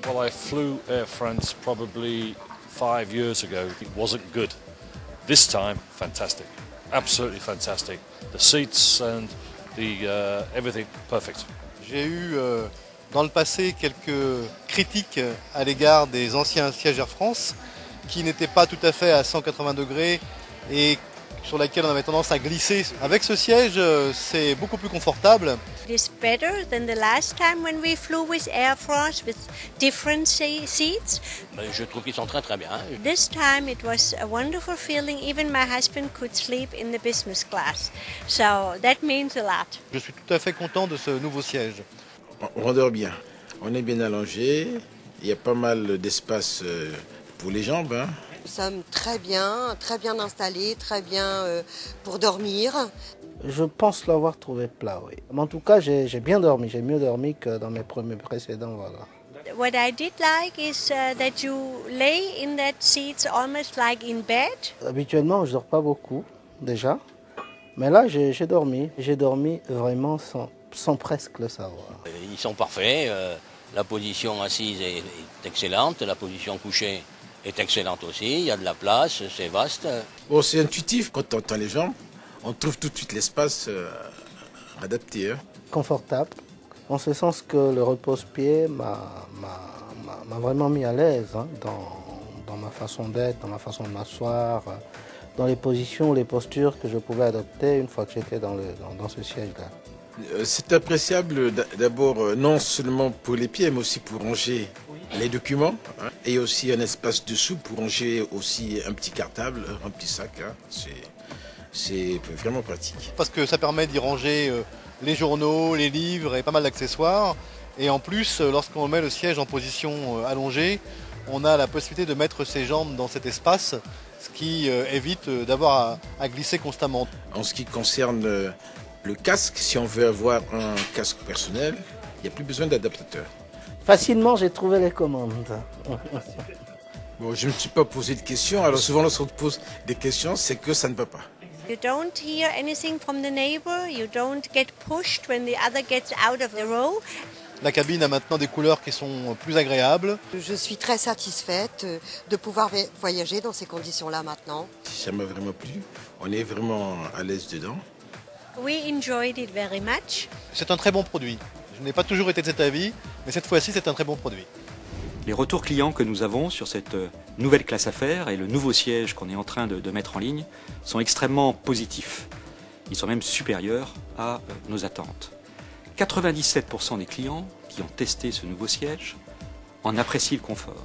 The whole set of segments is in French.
Well, I flew Air France probably 5 years ago. It wasn't good. This time, fantastic. Absolutely fantastic. The seats and the everything, perfect. J'ai eu dans le passé quelques critiques à l'égard des anciens sièges Air France qui n'étaient pas tout à fait à 180 degrés et sur laquelle on avait tendance à glisser. Avec ce siège, c'est beaucoup plus confortable. It is better than the last time when we flew with Air France with different seats. Je trouve qu'ils sont très très bien. This time it was a wonderful feeling. Even my husband could sleep in the business class. So that means a lot. Je suis tout à fait content de ce nouveau siège. On dort bien. On est bien allongé. Il y a pas mal d'espace pour les jambes. Nous sommes très bien installés, très bien pour dormir. Je pense l'avoir trouvé plat, oui. Mais en tout cas, j'ai bien dormi. J'ai mieux dormi que dans mes premiers précédents, voilà. What I did like is that you lay in that seats almost like in bed. Habituellement, je dors pas beaucoup, déjà. Mais là, j'ai dormi. J'ai dormi vraiment sans presque le savoir. Ils sont parfaits. La position assise est excellente. La position couchée est excellente aussi. Il y a de la place, c'est vaste. Bon, c'est intuitif. Quand on entend les jambes, on trouve tout de suite l'espace adapté. Confortable, en ce sens que le repose-pied m'a vraiment mis à l'aise dans ma façon d'être, dans ma façon de m'asseoir, dans les positions, les postures que je pouvais adopter une fois que j'étais dans ce siège-là. C'est appréciable d'abord non seulement pour les pieds, mais aussi pour ranger les documents. Et aussi un espace dessous pour ranger aussi un petit cartable, un petit sac. C'est vraiment pratique. Parce que ça permet d'y ranger les journaux, les livres et pas mal d'accessoires. Et en plus, lorsqu'on met le siège en position allongée, on a la possibilité de mettre ses jambes dans cet espace, ce qui évite d'avoir à glisser constamment. En ce qui concerne le casque, si on veut avoir un casque personnel, il n'y a plus besoin d'adaptateur. Facilement, j'ai trouvé les commandes. Bon, je ne me suis pas posé de questions. Alors souvent, lorsqu'on te pose des questions, c'est que ça ne va pas. You don't hear anything from the neighbor. You don't get pushed when the other gets out of the row. La cabine a maintenant des couleurs qui sont plus agréables. Je suis très satisfaite de pouvoir voyager dans ces conditions-là maintenant. Ça m'a vraiment plu. On est vraiment à l'aise dedans. We enjoyed it very much. C'est un très bon produit. Je n'ai pas toujours été de cet avis, mais cette fois-ci, c'est un très bon produit. Les retours clients que nous avons sur cette nouvelle classe affaires et le nouveau siège qu'on est en train de mettre en ligne sont extrêmement positifs. Ils sont même supérieurs à nos attentes. 97% des clients qui ont testé ce nouveau siège en apprécient le confort.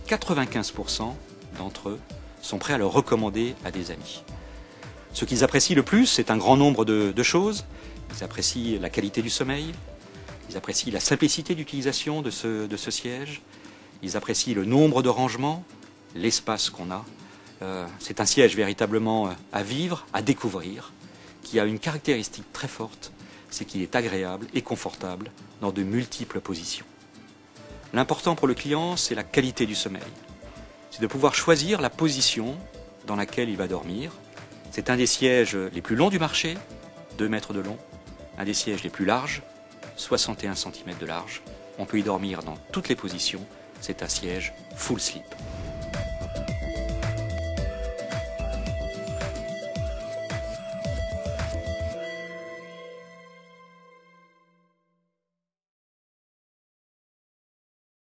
95% d'entre eux sont prêts à le recommander à des amis. Ce qu'ils apprécient le plus, c'est un grand nombre de choses. Ils apprécient la qualité du sommeil, ils apprécient la simplicité d'utilisation de ce siège, ils apprécient le nombre de rangements, l'espace qu'on a. C'est un siège véritablement à vivre, à découvrir, qui a une caractéristique très forte, c'est qu'il est agréable et confortable dans de multiples positions. L'important pour le client, c'est la qualité du sommeil. C'est de pouvoir choisir la position dans laquelle il va dormir. C'est un des sièges les plus longs du marché, 2 mètres de long, un des sièges les plus larges, 61 cm de large. On peut y dormir dans toutes les positions. C'est un siège full slip.